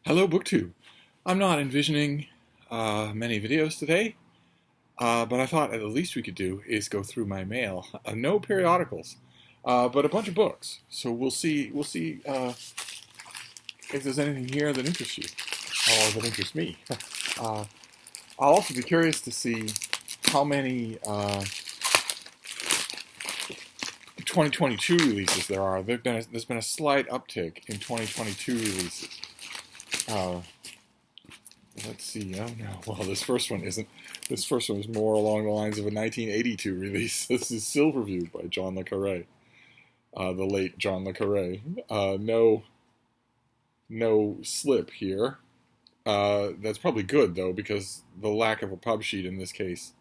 Hello, BookTube. I'm not envisioning many videos today, but I thought the least we could do is go through my mail. No periodicals, but a bunch of books. So we'll see. If there's anything here that interests you or that interests me. uh, I'll also be curious to see how many 2022 releases there are. There's been a slight uptick in 2022 releases. Uh, Let's see. Oh no. Well, this first one isn't. This first one is more along the lines of a 1982 release. This is Silverview by John le Carré, the late John le Carré. No slip here. That's probably good though, because the lack of a pub sheet in this case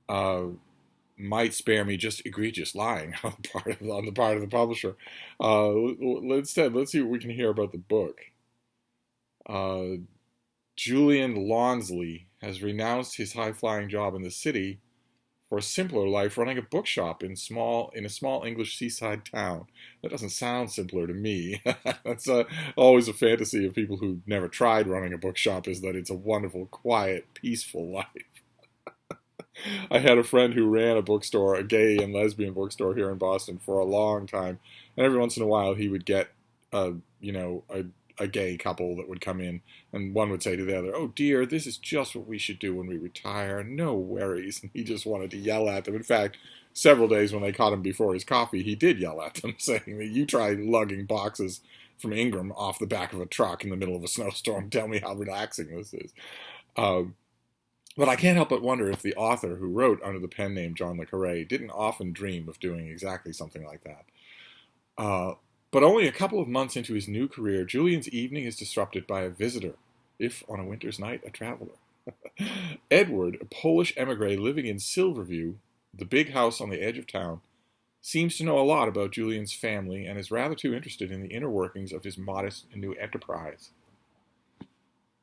might spare me just egregious lying on the part of the publisher. Instead, let's see what we can hear about the book. Julian Lawnsley has renounced his high-flying job in the city for a simpler life running a bookshop in a small English seaside town. That doesn't sound simpler to me. That's always a fantasy of people who never tried running a bookshop, is that it's a wonderful, quiet, peaceful life. I had a friend who ran a bookstore, a gay and lesbian bookstore here in Boston for a long time, and every once in a while he would get a gay couple that would come in, and one would say to the other, "Oh dear, this is just what we should do when we retire. No worries." And he just wanted to yell at them. In fact, several days when they caught him before his coffee, he did yell at them, saying that you try lugging boxes from Ingram off the back of a truck in the middle of a snowstorm. Tell me how relaxing this is. But I can't help but wonder if the author who wrote under the pen name John le Carré didn't often dream of doing exactly something like that. But only a couple of months into his new career, Julian's evening is disrupted by a visitor, if on a winter's night, a traveler. Edward, a Polish emigre living in Silverview, the big house on the edge of town, seems to know a lot about Julian's family and is rather too interested in the inner workings of his modest and new enterprise.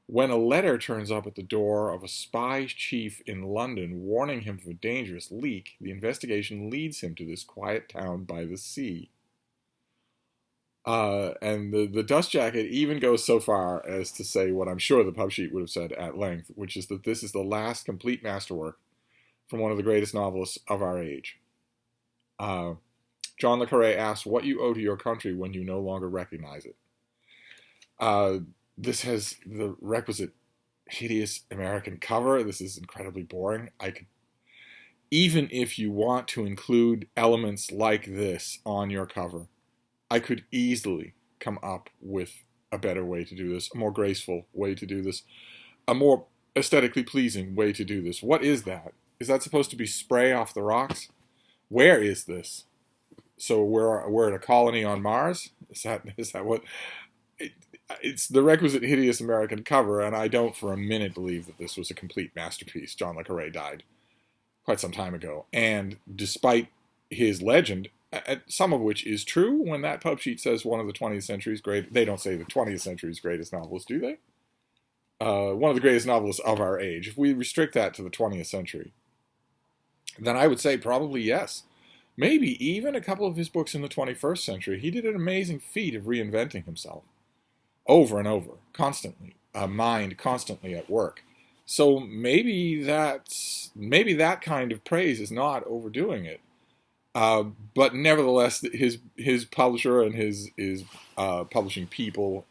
When a letter turns up at the door of a spy chief in London warning him of a dangerous leak, the investigation leads him to this quiet town by the sea. And the dust jacket even goes so far as to say what I'm sure the pub sheet would have said at length, which is that this is the last complete masterwork from one of the greatest novelists of our age. John le Carré asks what you owe to your country when you no longer recognize it. This has the requisite hideous American cover. This is incredibly boring. Even if you want to include elements like this on your cover, I could easily come up with a better way to do this, a more graceful way to do this, a more aesthetically pleasing way to do this. What is that? Is that supposed to be spray off the rocks? Where is this? So we're at a colony on Mars? Is that what? It's the requisite hideous American cover, and I don't for a minute believe that this was a complete masterpiece. John le Carré died quite some time ago, and despite his legend, some of which is true, when that pub sheet says one of the 20th century's great, they don't say the 20th century's greatest novelist, do they? One of the greatest novelists of our age. If we restrict that to the 20th century, then I would say probably yes. Maybe even a couple of his books in the 21st century. He did an amazing feat of reinventing himself over and over, constantly, a mind constantly at work. So maybe that kind of praise is not overdoing it. But nevertheless, his publisher and his publishing people,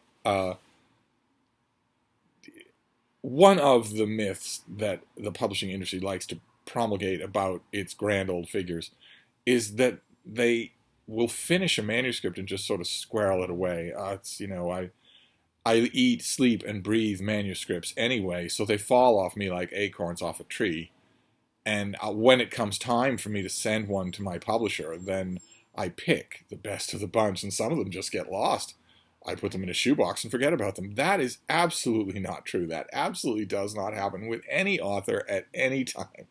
one of the myths that the publishing industry likes to promulgate about its grand old figures is that they will finish a manuscript and just sort of squirrel it away. I eat, sleep, and breathe manuscripts anyway, so they fall off me like acorns off a tree. And when it comes time for me to send one to my publisher, then I pick the best of the bunch, and some of them just get lost. I put them in a shoebox and forget about them. That is absolutely not true. That absolutely does not happen with any author at any time.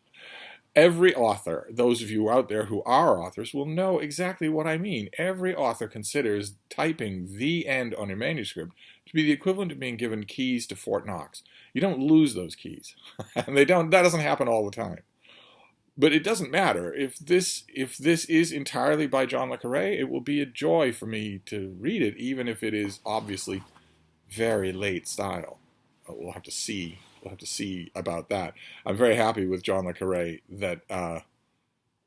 Every author, those of you out there who are authors, will know exactly what I mean. Every author considers typing the end on your manuscript to be the equivalent of being given keys to Fort Knox. You don't lose those keys. And that doesn't happen all the time. But it doesn't matter. If this is entirely by John le Carré, it will be a joy for me to read it, even if it is obviously very late style. We'll have to see. We'll have to see about that. I'm very happy with John le Carré. That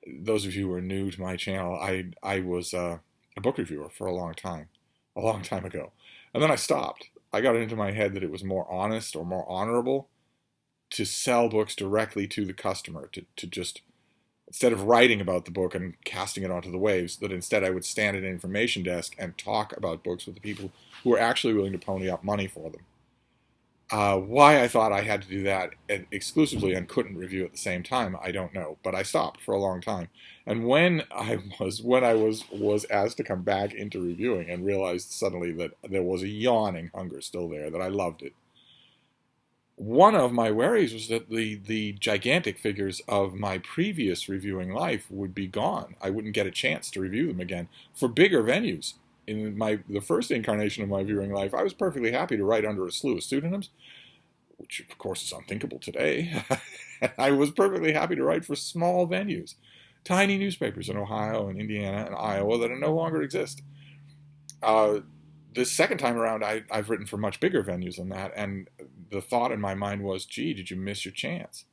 those of you who are new to my channel, I was a book reviewer for a long time ago, and then I stopped. I got it into my head that it was more honest or more honorable to sell books directly to the customer, to just, instead of writing about the book and casting it onto the waves, that instead I would stand at an information desk and talk about books with the people who are actually willing to pony up money for them. Why I thought I had to do that exclusively and couldn't review at the same time, I don't know. But I stopped for a long time. And when I was asked to come back into reviewing and realized suddenly that there was a yawning hunger still there, that I loved it. One of my worries was that the gigantic figures of my previous reviewing life would be gone. I wouldn't get a chance to review them again for bigger venues. In the first incarnation of my viewing life, I was perfectly happy to write under a slew of pseudonyms, which of course is unthinkable today. I was perfectly happy to write for small venues, tiny newspapers in Ohio and Indiana and Iowa that no longer exist. This second time around, I've written for much bigger venues than that, and the thought in my mind was, gee, did you miss your chance?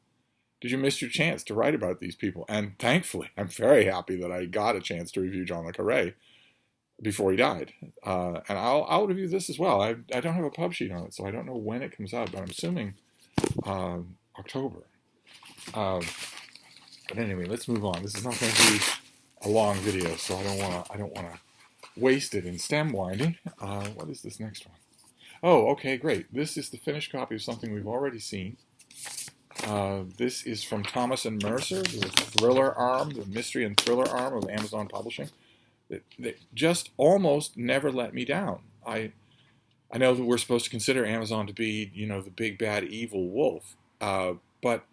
Did you miss your chance to write about these people? And thankfully, I'm very happy that I got a chance to review John le Carré before he died. And I'll review this as well. I don't have a pub sheet on it, so I don't know when it comes out, but I'm assuming October. But anyway, let's move on. This is not going to be a long video, so I don't want to waste it in stem winding. What is this next one? Oh, okay, great. This is the finished copy of something we've already seen. This is from Thomas and Mercer, the thriller arm, the mystery and thriller arm of Amazon Publishing. That just almost never let me down. I know that we're supposed to consider Amazon to be, the big bad evil wolf, but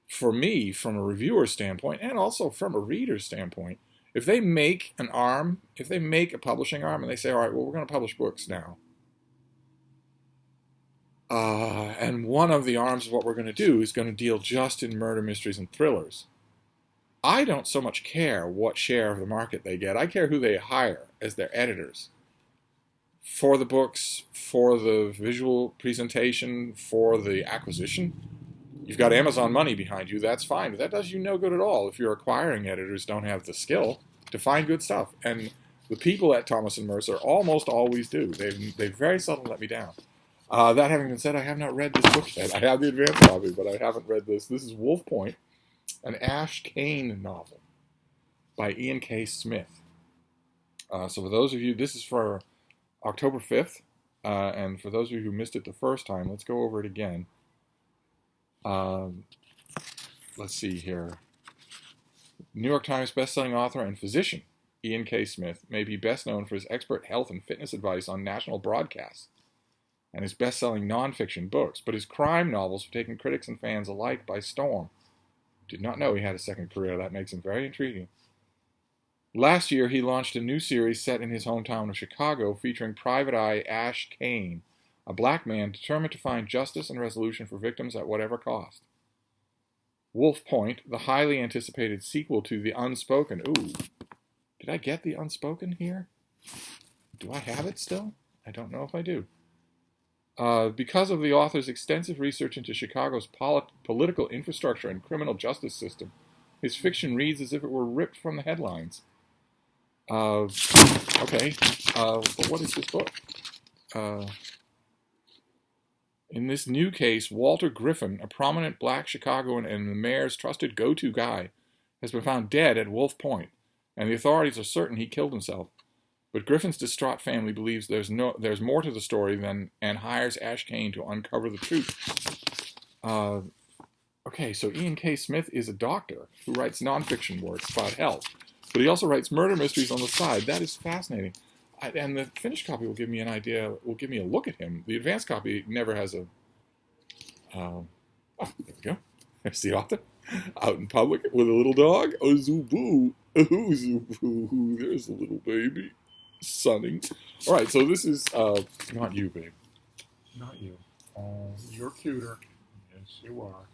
for me, from a reviewer standpoint, and also from a reader standpoint, if they make an arm, if they make a publishing arm, and they say, all right, well, we're going to publish books now, and one of the arms of what we're going to do is going to deal just in murder mysteries and thrillers, I don't so much care what share of the market they get. I care who they hire as their editors for the books, for the visual presentation, for the acquisition. You've got Amazon money behind you, that's fine, but that does you no good at all if your acquiring editors don't have the skill to find good stuff. And the people at Thomas and Mercer almost always do. They very seldom let me down. That having been said, I have not read this book yet. I have the advanced copy, but I haven't read this. This is Wolf Point, an Ash Kane novel by Ian K. Smith. So for those of you, this is for October 5th, and for those of you who missed it the first time, let's go over it again. Let's see here. New York Times bestselling author and physician Ian K. Smith may be best known for his expert health and fitness advice on national broadcasts and his best-selling nonfiction books, but his crime novels have taken critics and fans alike by storm. Did not know he had a second career. That makes him very intriguing. Last year, he launched a new series set in his hometown of Chicago featuring Private Eye Ash Kane, a black man determined to find justice and resolution for victims at whatever cost. Wolf Point, the highly anticipated sequel to The Unspoken. Ooh, did I get The Unspoken here? Do I have it still? I don't know if I do. Because of the author's extensive research into Chicago's political infrastructure and criminal justice system, his fiction reads as if it were ripped from the headlines. Okay, but what is this book? In this new case, Walter Griffin, a prominent black Chicagoan and the mayor's trusted go-to guy, has been found dead at Wolf Point, and the authorities are certain he killed himself. But Griffin's distraught family believes there's more to the story and hires Ash Kane to uncover the truth. Okay, so Ian K. Smith is a doctor who writes nonfiction works about health, but he also writes murder mysteries on the side. That is fascinating. And the finished copy will give me an idea, will give me a look at him. The advanced copy never has a... oh, there we go. There's the author. Out in public with a little dog. Oh, Zubu. Oh, Zubu. There's a little baby. Sunning. All right, so this is... not you, babe. Not you. You're cuter. Yes, you are.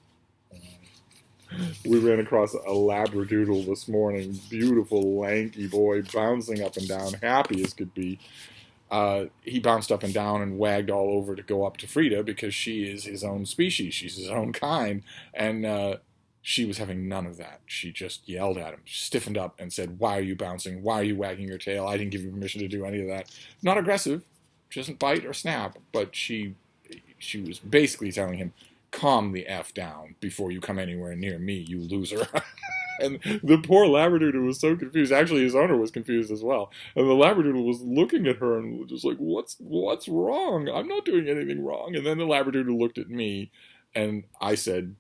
We ran across a Labradoodle this morning. Beautiful, lanky boy, bouncing up and down, happy as could be. he bounced up and down and wagged all over to go up to Frida because she is his own species. She's his own kind. And she was having none of that. She just yelled at him, stiffened up, and said, "Why are you bouncing? Why are you wagging your tail? I didn't give you permission to do any of that." Not aggressive. She doesn't bite or snap, but she was basically telling him, "Calm the F down before you come anywhere near me, you loser." And the poor Labradoodle was so confused. Actually, his owner was confused as well. And the Labradoodle was looking at her and just like, what's wrong? I'm not doing anything wrong. And then the Labradoodle looked at me, and I said,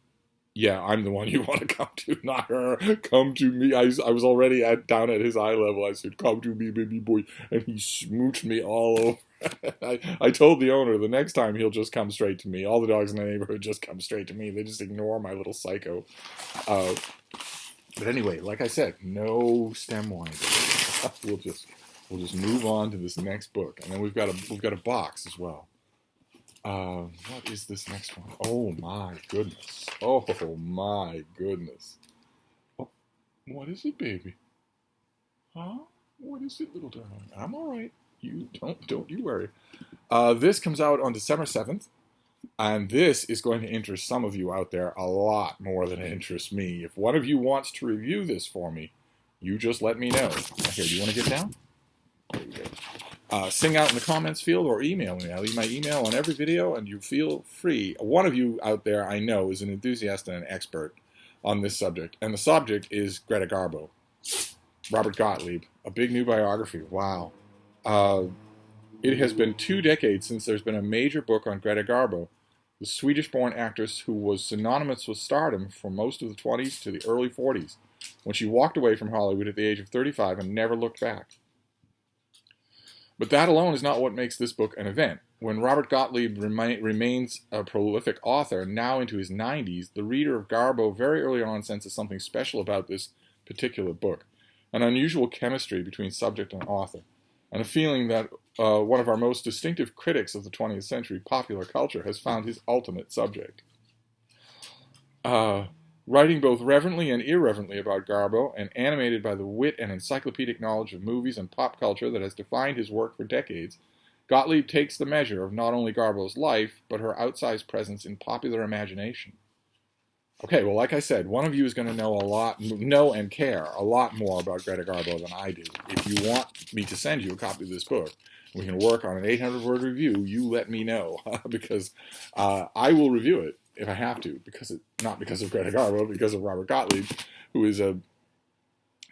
"Yeah, I'm the one you want to come to, not her. Come to me." I was already down at his eye level. I said, "Come to me, baby boy." And he smooched me all over. I told the owner the next time he'll just come straight to me. All the dogs in the neighborhood just come straight to me. They just ignore my little psycho. But anyway, like I said, no stem winding. We'll just move on to this next book, and then we've got a box as well. What is this next one? Oh my goodness! Oh my goodness! Oh, what is it, baby? Huh? What is it, little darling? I'm all right. You don't you worry. This comes out on December 7th. And this is going to interest some of you out there a lot more than it interests me. If one of you wants to review this for me, you just let me know. Here, do you want to get down? There you go. Sing out in the comments field or email me. I leave my email on every video, and you feel free. One of you out there I know is an enthusiast and an expert on this subject. And the subject is Greta Garbo. Robert Gottlieb. A big new biography. Wow. It has been 2 decades since there's been a major book on Greta Garbo, the Swedish-born actress who was synonymous with stardom for most of the 20s to the early 40s, when she walked away from Hollywood at the age of 35 and never looked back. But that alone is not what makes this book an event. When Robert Gottlieb remains a prolific author, now into his 90s, the reader of Garbo very early on senses something special about this particular book, an unusual chemistry between subject and author, and a feeling that one of our most distinctive critics of the 20th century popular culture has found his ultimate subject. Writing both reverently and irreverently about Garbo, and animated by the wit and encyclopedic knowledge of movies and pop culture that has defined his work for decades, Gottlieb takes the measure of not only Garbo's life, but her outsized presence in popular imagination. Okay, well, like I said, one of you is going to know and care a lot more about Greta Garbo than I do. If you want me to send you a copy of this book, we can work on an 800-word review, you let me know, because I will review it if I have to, not because of Greta Garbo, but because of Robert Gottlieb, who is a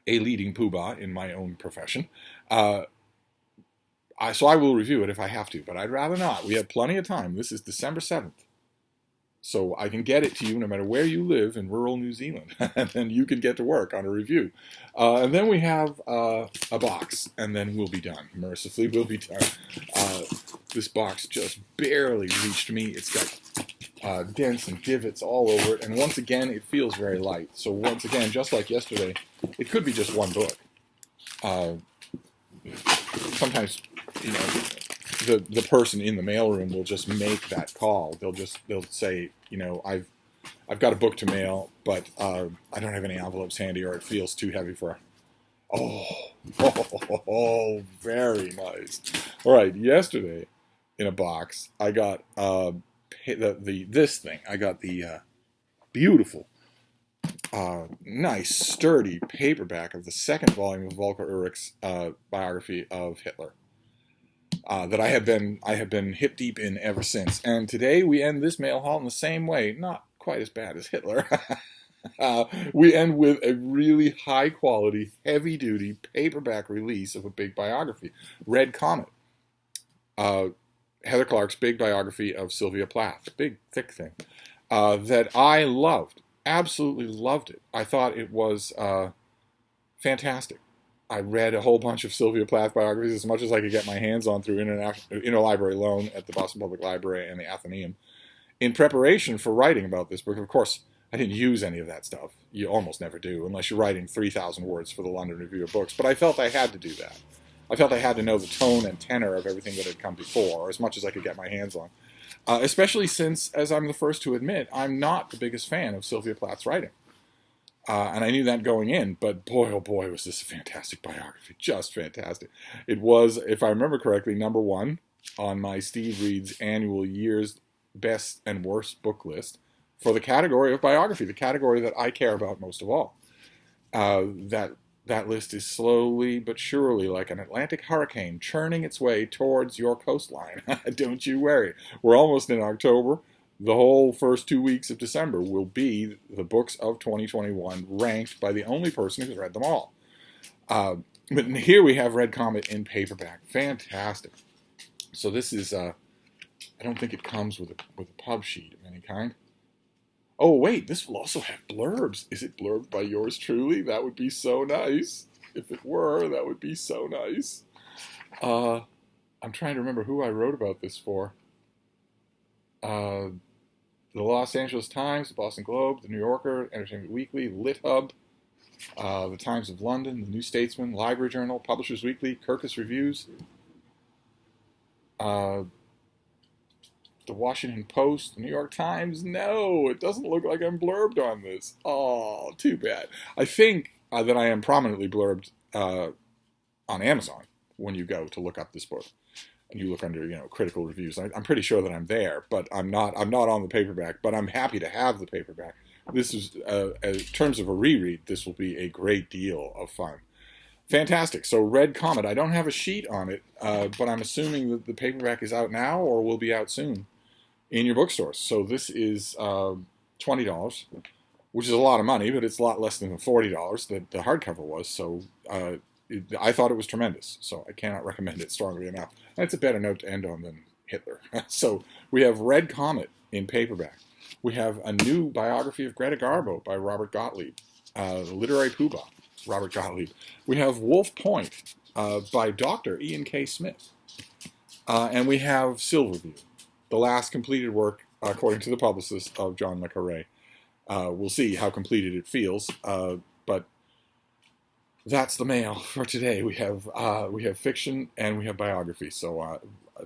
leading poobah in my own profession. So I will review it if I have to, but I'd rather not. We have plenty of time. This is December 7th. So I can get it to you no matter where you live in rural New Zealand, and then you can get to work on a review. And then we have a box, and then we'll be done. Mercifully, we'll be done. This box just barely reached me. It's got dents and divots all over it, and once again, it feels very light. So once again, just like yesterday, it could be just one book. Sometimes, the person in the mailroom will just make that call. They'll say, I've got a book to mail, but I don't have any envelopes handy, or it feels too heavy for. Oh, very nice. All right, yesterday in a box I got this thing. I got the beautiful, nice, sturdy paperback of the second volume of Volker Ulrich's biography of Hitler. That I have been hip deep in ever since. And today we end this mail haul in the same way, not quite as bad as Hitler. We end with a really high quality, heavy duty paperback release of a big biography, Red Comet. Heather Clark's big biography of Sylvia Plath, big thick thing, that I loved, absolutely loved it. I thought it was fantastic. I read a whole bunch of Sylvia Plath biographies, as much as I could get my hands on through interlibrary loan at the Boston Public Library and the Athenaeum, in preparation for writing about this book. Of course, I didn't use any of that stuff. You almost never do, unless you're writing 3,000 words for the London Review of Books. But I felt I had to do that. I felt I had to know the tone and tenor of everything that had come before, or as much as I could get my hands on. Especially since, as I'm the first to admit, I'm not the biggest fan of Sylvia Plath's writing. And I knew that going in, but boy, oh boy, was this a fantastic biography. Just fantastic. It was, if I remember correctly, #1 on my Steve Reads annual year's best and worst book list for the category of biography, the category that I care about most of all. That list is slowly but surely like an Atlantic hurricane churning its way towards your coastline. Don't you worry. We're almost in October. The whole first 2 weeks of December will be the books of 2021 ranked by the only person who's read them all. But here we have Red Comet in paperback. Fantastic. So this is, I don't think it comes with a pub sheet of any kind. Oh, wait, this will also have blurbs. Is it blurbed by yours truly? That would be so nice. If it were, that would be so nice. I'm trying to remember who I wrote about this for. The Los Angeles Times, the Boston Globe, the New Yorker, Entertainment Weekly, Lit Hub, the Times of London, the New Statesman, Library Journal, Publishers Weekly, Kirkus Reviews, the Washington Post, the New York Times. No, it doesn't look like I'm blurbed on this. Oh, too bad. I think that I am prominently blurbed on Amazon when you go to look up this book. And you look under, critical reviews. I'm pretty sure that I'm there, but I'm not on the paperback, but I'm happy to have the paperback. This is, in terms of a reread, this will be a great deal of fun. Fantastic. So Red Comet, I don't have a sheet on it, but I'm assuming that the paperback is out now or will be out soon in your bookstores. So this is $20, which is a lot of money, but it's a lot less than the $40 that the hardcover was. So I thought it was tremendous. So I cannot recommend it strongly enough. That's a better note to end on than Hitler. So we have Red Comet in paperback. We have a new biography of Greta Garbo by Robert Gottlieb, the literary poobah, Robert Gottlieb. We have Wolf Point by Dr. Ian K. Smith. And we have Silverview, the last completed work, according to the publicist, of John le Carré. We'll see how completed it feels, but that's the mail for today. We have fiction and we have biography, so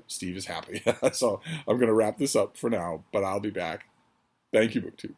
Steve is happy. So I'm going to wrap this up for now, but I'll be back. Thank you, BookTube.